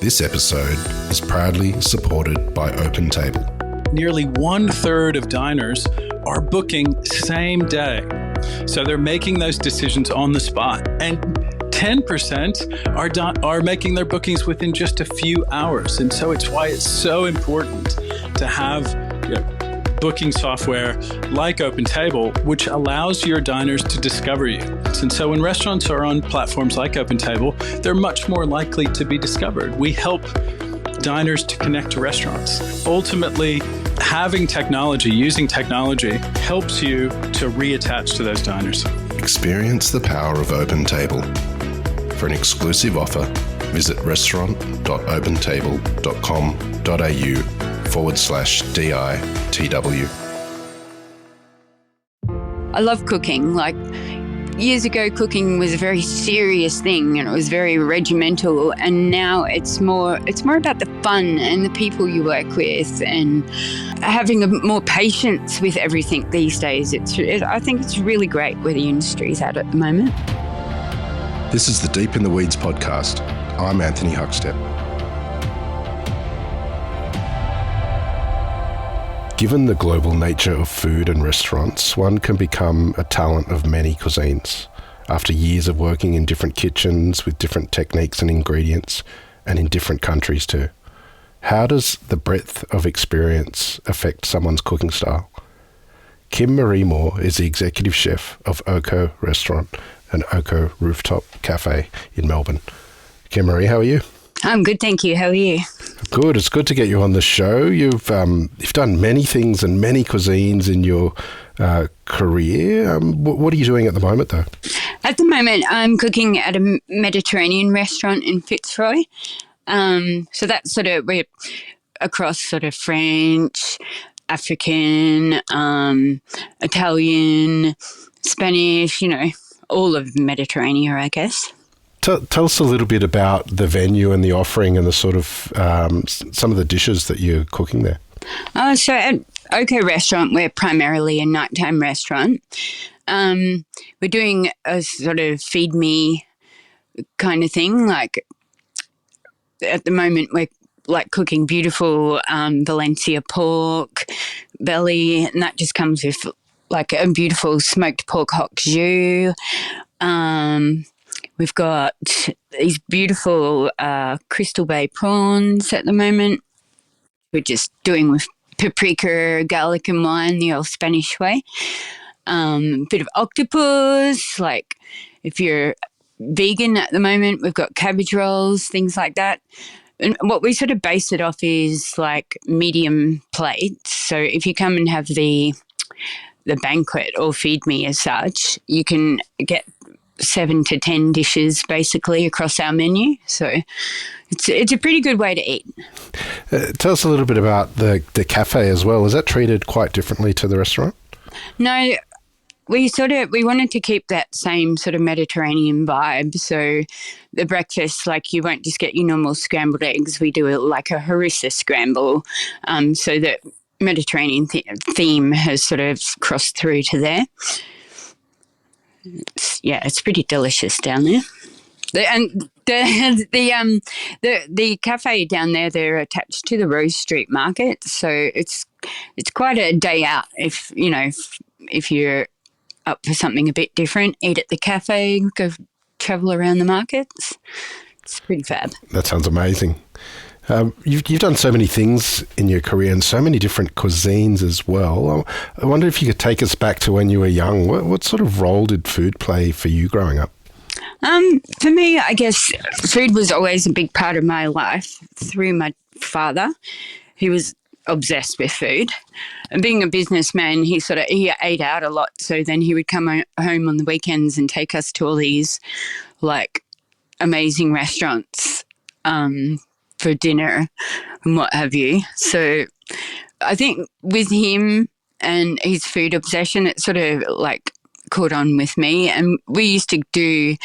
This episode is proudly supported by OpenTable. Nearly 1/3 of diners are booking same day. So they're making those decisions on the spot. And 10% are making their bookings within just a few hours. And so it's why it's so important to have booking software like OpenTable, which allows your diners to discover you. And so when restaurants are on platforms like OpenTable, they're much more likely to be discovered. We help diners to connect to restaurants. Ultimately, having technology, using technology, helps you to reattach to those diners. Experience the power of OpenTable. For an exclusive offer, visit restaurant.opentable.com.au/DITW. I love cooking. Years ago, cooking was a very serious thing and it was very regimental, and now it's more about the fun and the people you work with and having more patience with everything these days. I think it's really great where the industry's at the moment. This is the Deep in the Weeds podcast. I'm Anthony Huckstep. Given the global nature of food and restaurants, one can become a talent of many cuisines. After years of working in different kitchens with different techniques and ingredients, and in different countries too. How does the breadth of experience affect someone's cooking style? Kim-Maree Moore is the executive chef of Oko Restaurant and Oko Rooftop Cafe in Melbourne. Kim-Maree, how are you? I'm good, thank you. How are you? Good. It's good to get you on the show. You've done many things and many cuisines in your career. What are you doing at the moment, though? At the moment, I'm cooking at a Mediterranean restaurant in Fitzroy. So that's we're across French, African, Italian, Spanish, all of Mediterranean, I guess. Tell us a little bit about the venue and the offering and the some of the dishes that you're cooking there. So at Oko Restaurant, we're primarily a nighttime restaurant. We're doing a feed me kind of thing. At the moment, we're cooking beautiful Valencia pork belly, and that just comes with a beautiful smoked pork hock jus. We've got these beautiful Crystal Bay prawns at the moment. We're just doing with paprika, garlic and wine, the old Spanish way. Bit of octopus, if you're vegan at the moment, we've got cabbage rolls, things like that. And what we base it off is medium plates. So if you come and have the banquet or feed me as such, you can get 7 to 10 dishes basically across our menu. So it's a pretty good way to eat. Tell us a little bit about the cafe as well. Is that treated quite differently to the restaurant? No, we wanted to keep that same Mediterranean vibe. So the breakfast, you won't just get your normal scrambled eggs. We do it like a harissa scramble. So that Mediterranean theme has crossed through to there. It's pretty delicious down there. And the cafe down there, they're attached to the Rose Street Market, so it's quite a day out if you're up for something a bit different. Eat at the cafe, go travel around the markets. It's pretty fab. That sounds amazing. You've done so many things in your career and so many different cuisines as well. I wonder if you could take us back to when you were young. What sort of role did food play for you growing up? For me, I guess food was always a big part of my life through my father. He was obsessed with food. And being a businessman, he ate out a lot. So then he would come home on the weekends and take us to all these amazing restaurants for dinner and what have you. So I think with him and his food obsession, it caught on with me. And we used to do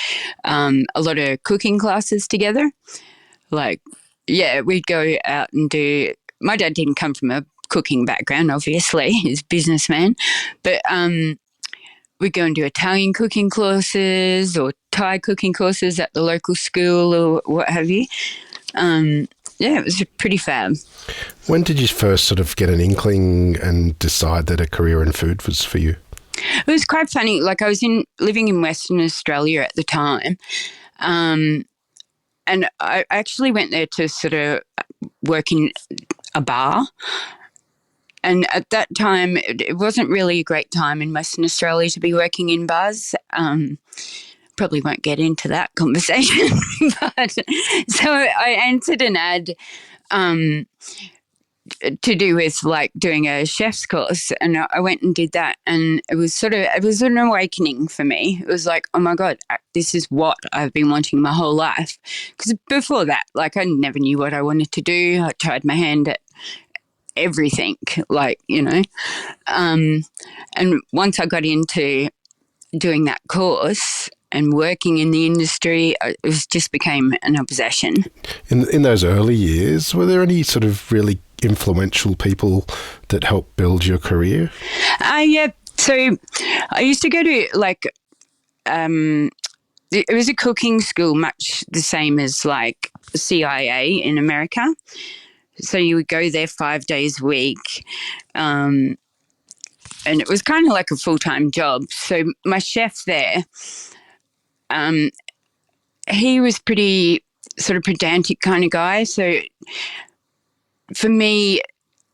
a lot of cooking classes together. We'd go out and do... My dad didn't come from a cooking background, obviously. He's a businessman. But we'd go and do Italian cooking courses or Thai cooking courses at the local school or what have you. Yeah, it was pretty fab. When did you first sort of get an inkling and decide that a career in food was for you? It was quite funny. Like I was living in Western Australia at the time, and I actually went there to sort of work in a bar. And at that time, it wasn't really a great time in Western Australia to be working in bars. Probably won't get into that conversation. But so I answered an ad to do with like doing a chef's course, and I went and did that, and it was an awakening for me. It was like, oh my god, this is what I've been wanting my whole life. Because before that, like I never knew what I wanted to do. I tried my hand at everything, like, you know. And once I got into doing that course and working in the industry, just became an obsession. In those early years, were there any sort of really influential people that helped build your career? Yeah. So I used to go to like, it was a cooking school, much the same as like CIA in America. So you would go there 5 days a week. And it was kind of like a full-time job. So my chef there, he was pretty sort of pedantic kind of guy. So for me,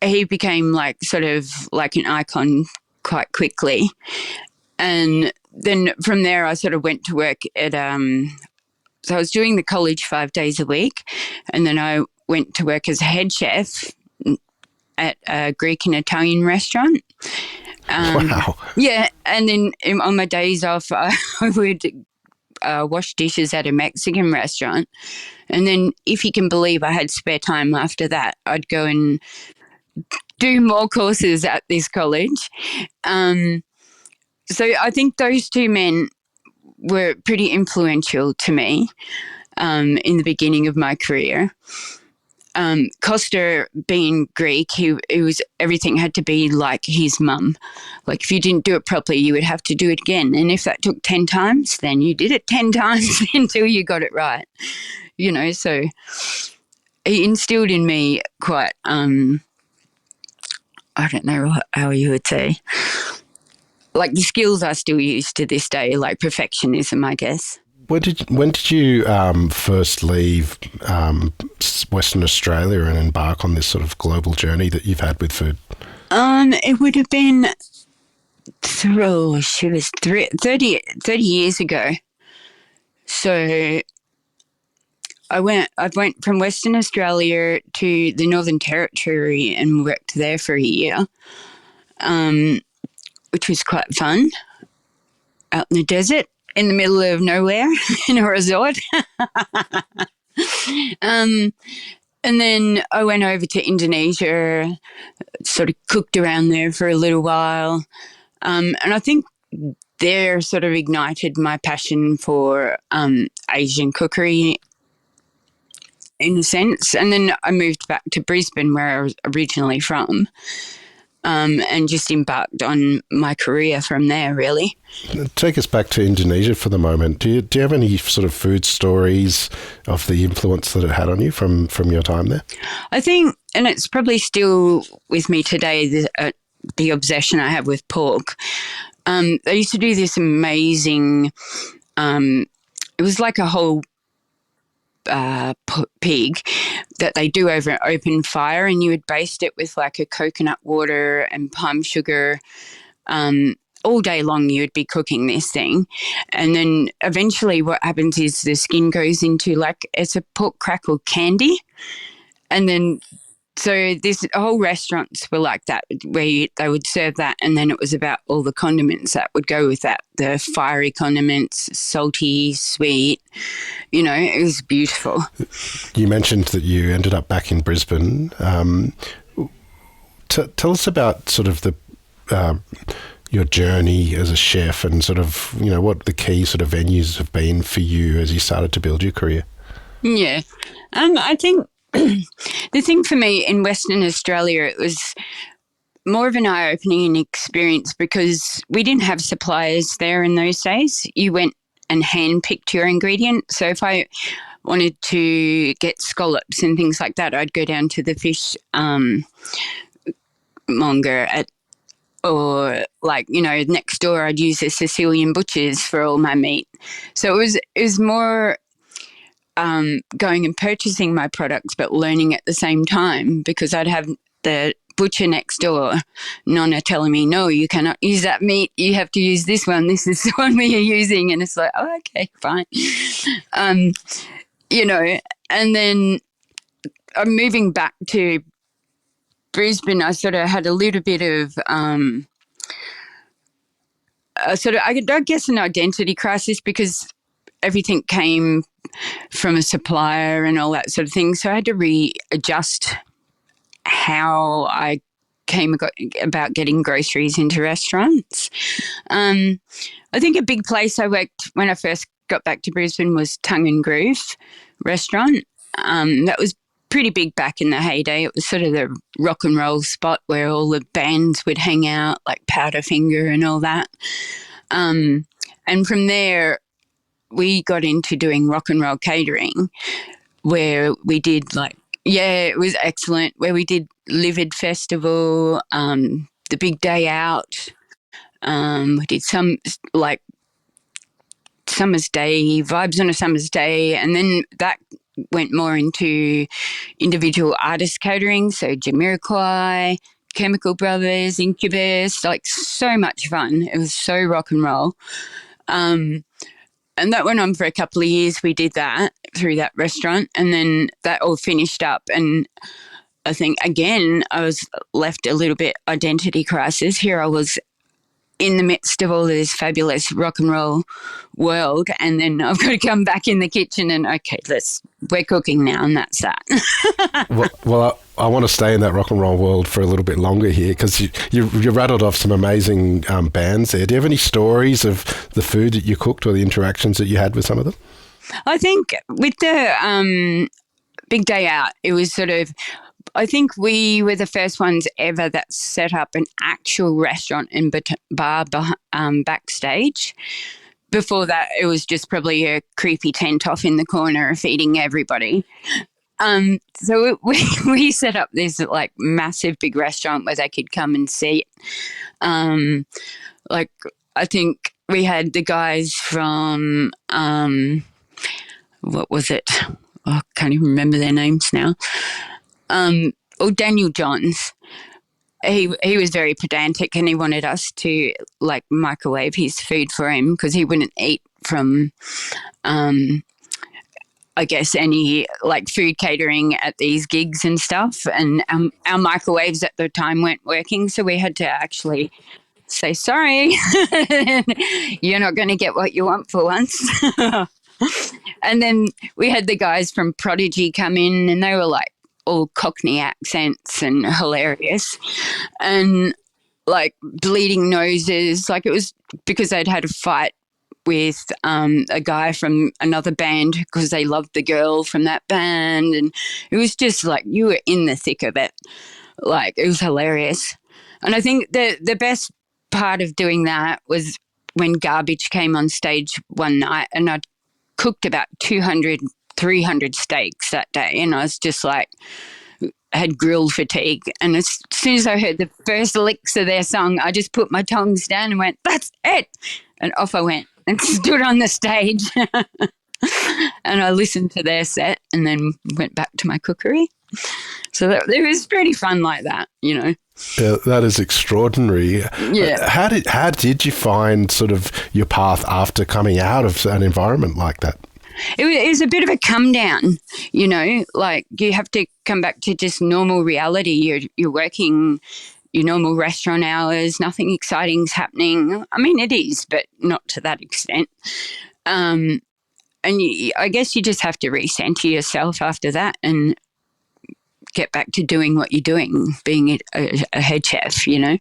he became like sort of like an icon quite quickly. And then from there, I sort of went to work at, so I was doing the college 5 days a week. And then I went to work as a head chef at a Greek and Italian restaurant. Wow. Yeah. And then on my days off, I would wash dishes at a Mexican restaurant. And then if you can believe I had spare time after that, I'd go and do more courses at this college. So I think those two men were pretty influential to me in the beginning of my career. Costa, being Greek, he was, everything had to be like his mum. Like if you didn't do it properly, you would have to do it again. And if that took 10 times, then you did it 10 times until you got it right. You know, so he instilled in me quite, I don't know how you would say, like the skills I still use to this day, like perfectionism, I guess. When did you first leave Western Australia and embark on this sort of global journey that you've had with food? It would have been 30 years ago. So I went from Western Australia to the Northern Territory and worked there for a year, which was quite fun, out in the desert, in the middle of nowhere, in a resort. And then I went over to Indonesia, sort of cooked around there for a little while. And I think there sort of ignited my passion for Asian cookery in a sense. And then I moved back to Brisbane, where I was originally from, and just embarked on my career from there, really. Take us back to Indonesia for the moment. Do you have any sort of food stories of the influence that it had on you from your time there? I think, and it's probably still with me today, the obsession I have with pork. They used to do this amazing, it was like a whole pig that they do over an open fire, and you would baste it with like a coconut water and palm sugar. All day long you would be cooking this thing, and then eventually what happens is the skin goes into like, it's a pork crackle candy, and then so this whole restaurants were like that, where they would serve that, and then it was about all the condiments that would go with that, the fiery condiments, salty, sweet, you know, it was beautiful. You mentioned that you ended up back in Brisbane. Tell us about sort of the your journey as a chef, and sort of, you know, what the key sort of venues have been for you as you started to build your career. Yeah, I think the thing for me in Western Australia, it was more of an eye-opening experience because we didn't have suppliers there in those days. You went and hand-picked your ingredients. So if I wanted to get scallops and things like that, I'd go down to the fish monger or like, you know, next door I'd use a Sicilian butcher's for all my meat. So it was more going and purchasing my products but learning at the same time, because I'd have the butcher next door, Nonna, telling me, no, you cannot use that meat. You have to use this one. This is the one we are using. And it's like, oh, okay, fine. You know, and then I'm moving back to Brisbane. I sort of had a little bit of I guess an identity crisis, because everything came from a supplier and all that sort of thing. So I had to readjust how I came about getting groceries into restaurants. I think a big place I worked when I first got back to Brisbane was Tongue and Groove Restaurant. That was pretty big back in the heyday. It was sort of the rock and roll spot where all the bands would hang out, like Powderfinger and all that. And from there, we got into doing rock and roll catering, where we did it was excellent, where we did Livid Festival, the Big Day Out. We did some like Summer's Day, Vibes on a Summer's Day, and then that went more into individual artist catering, so Jamiroquai, Chemical Brothers, Incubus, like so much fun. It was so rock and roll. And that went on for a couple of years. We did that through that restaurant, and then that all finished up. And I think, again, I was left a little bit identity crisis. Here I was in the midst of all this fabulous rock and roll world, and then I've got to come back in the kitchen and, okay, we're cooking now, and that's that. Well, I want to stay in that rock and roll world for a little bit longer here, because you rattled off some amazing bands there. Do you have any stories of the food that you cooked or the interactions that you had with some of them? I think with the Big Day Out, it was sort of, I think we were the first ones ever that set up an actual restaurant and bar backstage. Before that, it was just probably a creepy tent off in the corner feeding everybody. So we set up this like massive big restaurant where they could come and sit. Like, I think we had the guys from what was it? Oh, I can't even remember their names now. Or Daniel Johns. He was very pedantic, and he wanted us to like microwave his food for him, because he wouldn't eat from I guess any like food catering at these gigs and stuff, and our microwaves at the time weren't working, so we had to actually say, sorry, you're not going to get what you want for once. And then we had the guys from Prodigy come in, and they were like all Cockney accents and hilarious, and like bleeding noses. Like, it was because they'd had a fight with a guy from another band because they loved the girl from that band, and it was just like you were in the thick of it. Like, it was hilarious. And I think the best part of doing that was when Garbage came on stage one night, and I'd cooked about 200, 300 steaks that day, and I was just like, had grill fatigue. And as soon as I heard the first licks of their song, I just put my tongs down and went, that's it. And off I went and stood on the stage. And I listened to their set and then went back to my cookery. So it was pretty fun like that, you know. Yeah, that is extraordinary. Yeah. How did you find sort of your path after coming out of an environment like that? It was a bit of a come down, you know, like you have to come back to just normal reality. You're working your normal restaurant hours, nothing exciting's happening. I mean, it is, but not to that extent. And I guess you just have to recenter yourself after that and get back to doing what you're doing, being a head chef, you know.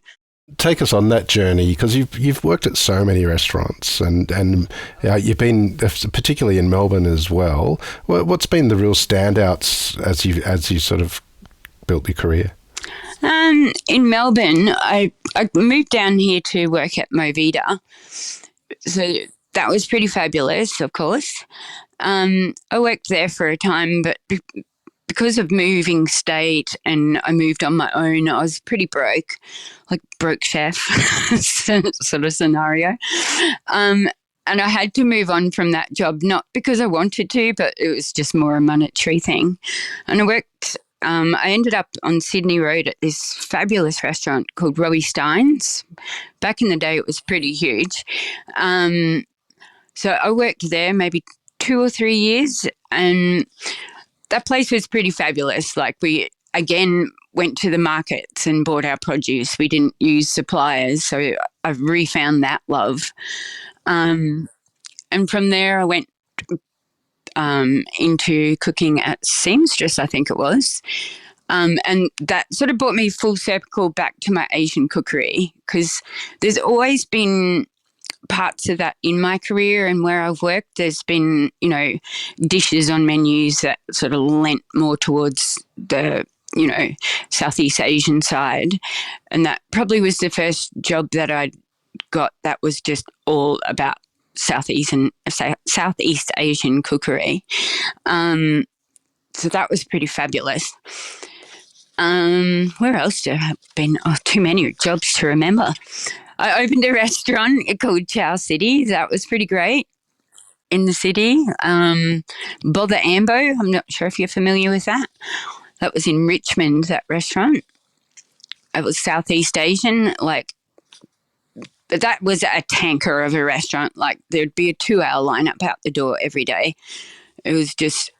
Take us on that journey, because you've worked at so many restaurants, and you've been particularly in Melbourne as well. What's been the real standouts as you sort of built your career? In Melbourne, I moved down here to work at Movida, so that was pretty fabulous, of course. I worked there for a time, but because of moving state and I moved on my own, I was pretty broke, like broke chef sort of scenario. And I had to move on from that job, not because I wanted to, but it was just more a monetary thing. And I ended up on Sydney Road at this fabulous restaurant called Robbie Stein's. Back in the day, it was pretty huge. So I worked there maybe 2 or 3 years, and that place was pretty fabulous. Like, we, again, went to the markets and bought our produce. We didn't use suppliers, so I've refound that love. And from there, I went into cooking at Seamstress, I think it was. And that sort of brought me full circle back to my Asian cookery, because there's always been parts of that in my career and where I've worked. There's been, dishes on menus that sort of lent more towards the, Southeast Asian side. And that probably was the first job that I got that was just all about Southeast Asian cookery. So that was pretty fabulous. Where else have I been? Oh, too many jobs to remember. I opened a restaurant called Chow City. That was pretty great in the city. Bother Ambo, I'm not sure if you're familiar with that. That was in Richmond, that restaurant. It was Southeast Asian, but that was a tanker of a restaurant. Like, there'd be a 2-hour lineup out the door every day. It was just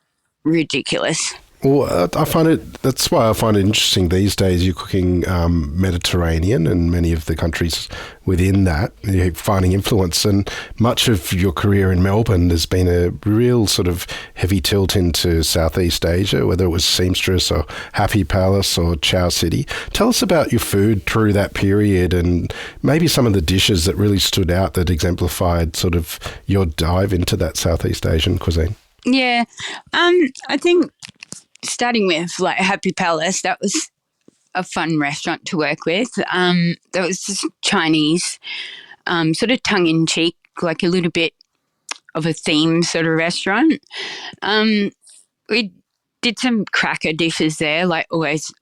ridiculous. Well, that's why I find it interesting these days. You're cooking Mediterranean and many of the countries within that, you're finding influence. And much of your career in Melbourne, there's been a real sort of heavy tilt into Southeast Asia, whether it was Seamstress or Happy Palace or Chow City. Tell us about your food through that period and maybe some of the dishes that really stood out that exemplified sort of your dive into that Southeast Asian cuisine. Yeah, I think starting with Happy Palace, that was a fun restaurant to work with. That was just Chinese, sort of tongue-in-cheek, like a little bit of a theme sort of restaurant. We did some cracker dishes there, always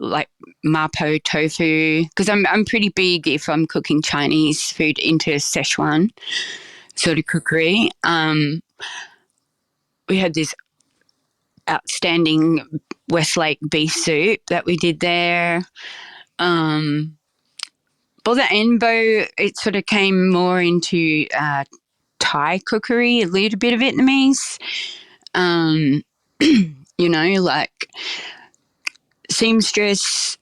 mapo tofu, because I'm pretty big if I'm cooking Chinese food into Szechuan sort of cookery. We had this outstanding Westlake beef soup that we did there. Bother Enbo, it sort of came more into Thai cookery, a little bit of Vietnamese. Seamstress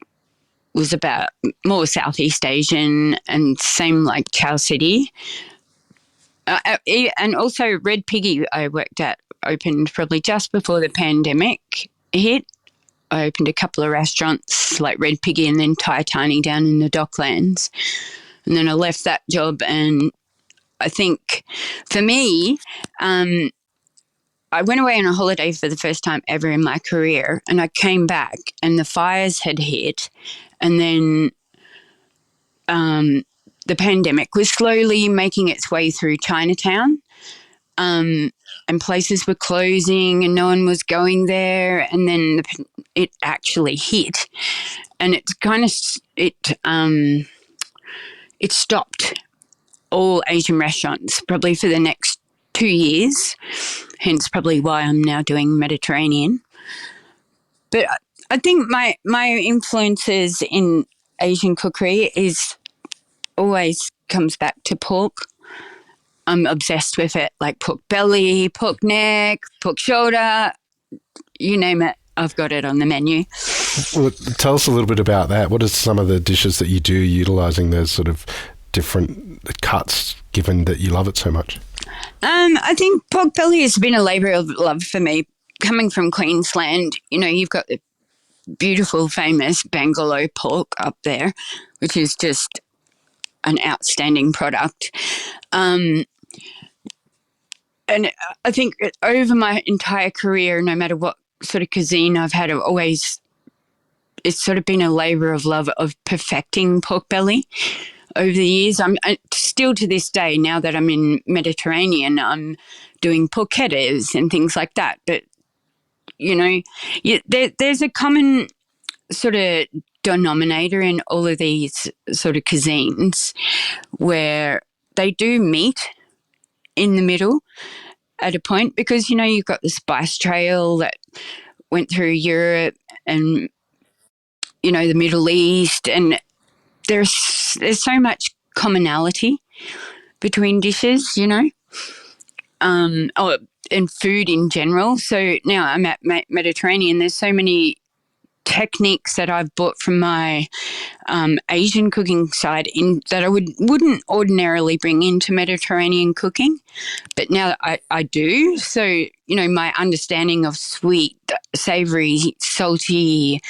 was about more Southeast Asian, and same like Chow City. And also Red Piggy I worked at opened probably just before the pandemic hit. I opened a couple of restaurants like Red Piggy and then Thai Tiny down in the Docklands. And then I left that job, and I think for me, I went away on a holiday for the first time ever in my career, and I came back and the fires had hit, and then the pandemic was slowly making its way through Chinatown. And places were closing and no one was going there, and then it actually hit, and it's kind of it stopped all Asian restaurants probably for the next 2 years, hence probably why I'm now doing Mediterranean. But I think my influences in Asian cookery always comes back to pork. I'm obsessed with it, like pork belly, pork neck, pork shoulder, you name it, I've got it on the menu. Well, tell us a little bit about that. What are some of the dishes that you do utilising those sort of different cuts, given that you love it so much? I think pork belly has been a labour of love for me. Coming from Queensland, you've got the beautiful, famous Bangalore pork up there, which is just an outstanding product. And I think over my entire career, no matter what sort of cuisine I've had, it's sort of been a labour of love of perfecting pork belly over the years. I still to this day, now that I'm in Mediterranean, I'm doing porchettas and things like that. But, there's a common sort of denominator in all of these sort of cuisines where they do meet in the middle at a point, because, you've got the spice trail that went through Europe and, the Middle East, and there's so much commonality between dishes, and food in general. So now I'm at Mediterranean. There's so many techniques that I've bought from my Asian cooking side that I wouldn't ordinarily bring into Mediterranean cooking, but now I do. So, my understanding of sweet, savoury, salty,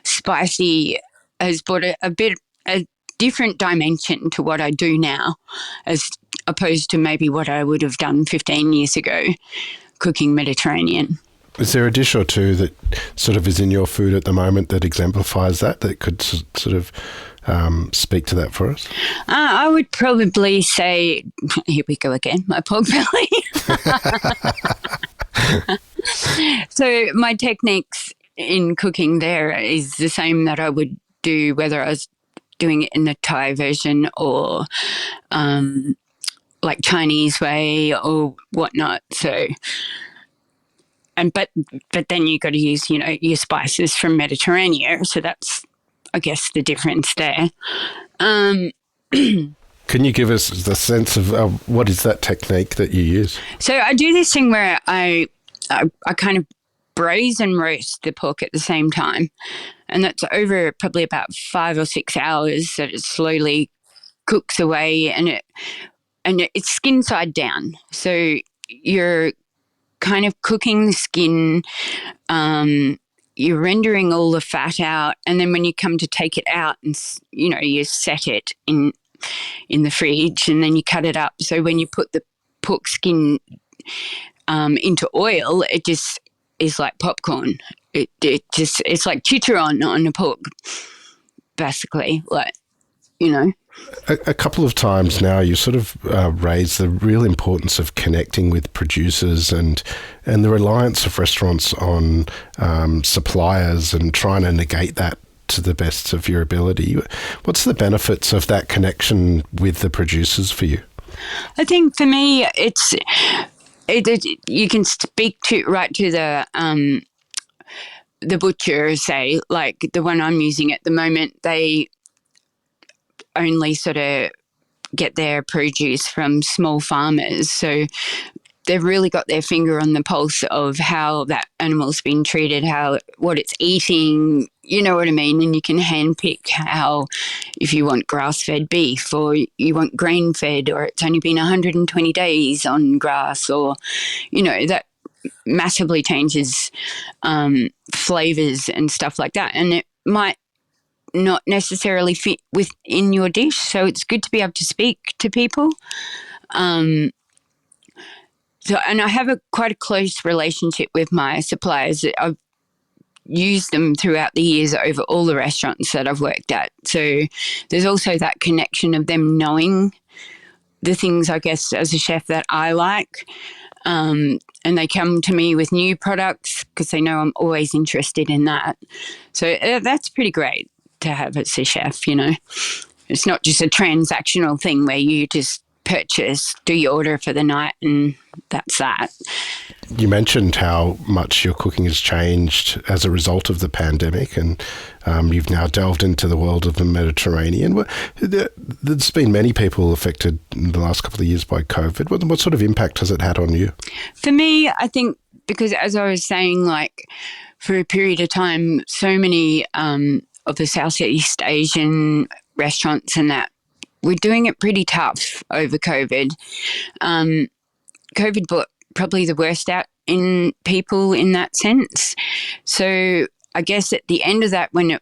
spicy has brought a different dimension to what I do now, as opposed to maybe what I would have done 15 years ago cooking Mediterranean. Is there a dish or two that sort of is in your food at the moment that exemplifies that could sort of speak to that for us? I would probably say, here we go again, my pork belly. So my techniques in cooking there is the same that I would do whether I was doing it in the Thai version or like Chinese way or whatnot. So... But then you got to use, your spices from Mediterranean. So that's, I guess, the difference there. Can you give us the sense of what is that technique that you use? So I do this thing where I kind of braise and roast the pork at the same time. And that's over probably about 5 or 6 hours that it slowly cooks away, and it's skin side down. So you're kind of cooking the skin, you're rendering all the fat out, and then when you come to take it out and you set it in the fridge, and then you cut it up. So when you put the pork skin into oil, it just is like popcorn. It's like chicharron on the pork, basically, A couple of times now you sort of raised the real importance of connecting with producers and the reliance of restaurants on suppliers and trying to negate that to the best of your ability. What's the benefits of that connection with the producers for you? I think for me, you can speak right to the butcher, say, like the one I'm using at the moment. They only sort of get their produce from small farmers. So they've really got their finger on the pulse of how that animal's been treated, what it's eating, you know what I mean? And you can handpick if you want grass-fed beef or you want grain-fed, or it's only been 120 days on grass, or, that massively changes flavours and stuff like that. And it might not necessarily fit within your dish, so it's good to be able to speak to people. And I have quite a close relationship with my suppliers. I've used them throughout the years over all the restaurants that I've worked at. So there's also that connection of them knowing the things, I guess, as a chef that I like. And they come to me with new products because they know I'm always interested in that. So that's pretty great to have as a chef, It's not just a transactional thing where you just purchase, do your order for the night, and that's that. You mentioned how much your cooking has changed as a result of the pandemic, and you've now delved into the world of the Mediterranean. There's been many people affected in the last couple of years by COVID. What sort of impact has it had on you? For me, I think because, as I was saying, for a period of time, so many of the Southeast Asian restaurants and that we're doing it pretty tough over COVID. COVID brought probably the worst out in people in that sense. So I guess at the end of that, when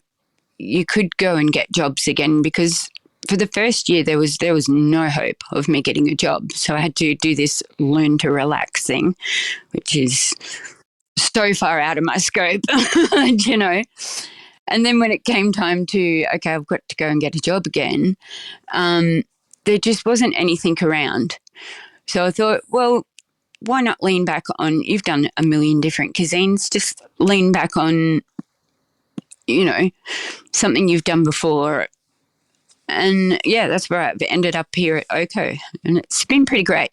you could go and get jobs again, because for the first year there was no hope of me getting a job. So I had to do this learn to relax thing, which is so far out of my scope, And then when it came time to, okay, I've got to go and get a job again, there just wasn't anything around. So I thought, well, why not lean back on, you've done a million different cuisines, just lean back on, something you've done before. And yeah, that's where I've ended up here at Oko. And it's been pretty great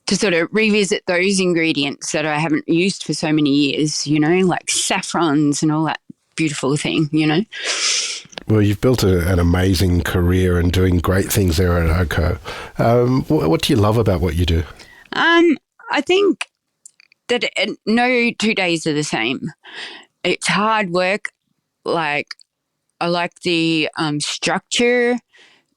to sort of revisit those ingredients that I haven't used for so many years, like saffrons and all that beautiful thing, Well, you've built an amazing career and doing great things there at Oko. What do you love about what you do? I think that no 2 days are the same. It's hard work. Like, I like the structure,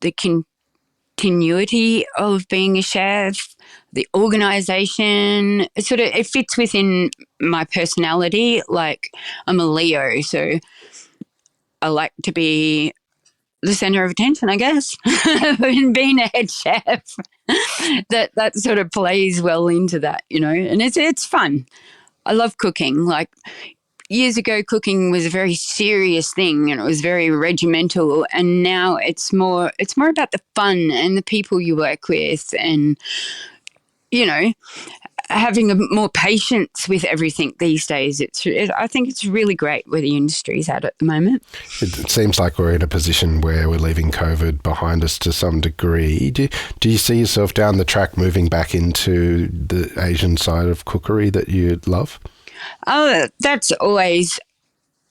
the continuity of being a chef, the organisation. It fits within my personality. Like, I'm a Leo, so I like to be the centre of attention, I guess. And being a head chef, that sort of plays well into that, and it's fun. I love cooking. Like, years ago, cooking was a very serious thing and it was very regimental, and now it's more about the fun and the people you work with, and having more patience with everything these days. I think it's really great where the industry's at the moment. It seems like we're in a position where we're leaving COVID behind us to some degree. Do you see yourself down the track moving back into the Asian side of cookery that you love? Oh, that's always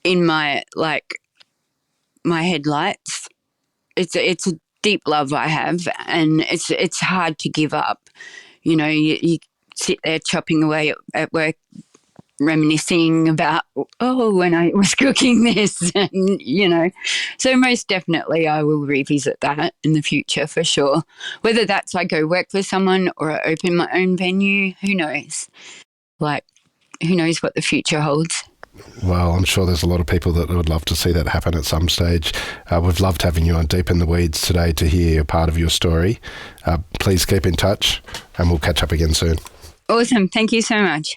in my headlights. It's a deep love I have, and it's hard to give up. You sit there chopping away at work, reminiscing about, when I was cooking this, and, so most definitely I will revisit that in the future for sure. Whether that's I go work for someone or I open my own venue, who knows? Who knows what the future holds? Well, I'm sure there's a lot of people that would love to see that happen at some stage. We've loved having you on Deep in the Weeds today to hear a part of your story. Please keep in touch and we'll catch up again soon. Awesome. Thank you so much.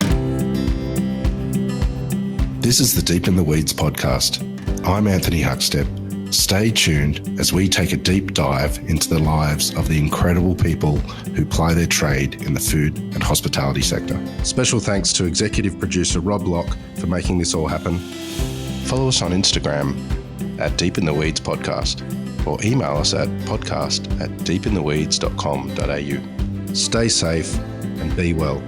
This is the Deep in the Weeds podcast. I'm Anthony Huckstep. Stay tuned as we take a deep dive into the lives of the incredible people who ply their trade in the food and hospitality sector. Special thanks to executive producer Rob Locke for making this all happen. Follow us on Instagram at Deep in the Weeds Podcast, or email us at podcast@deepintheweeds.com.au. Stay safe and be well.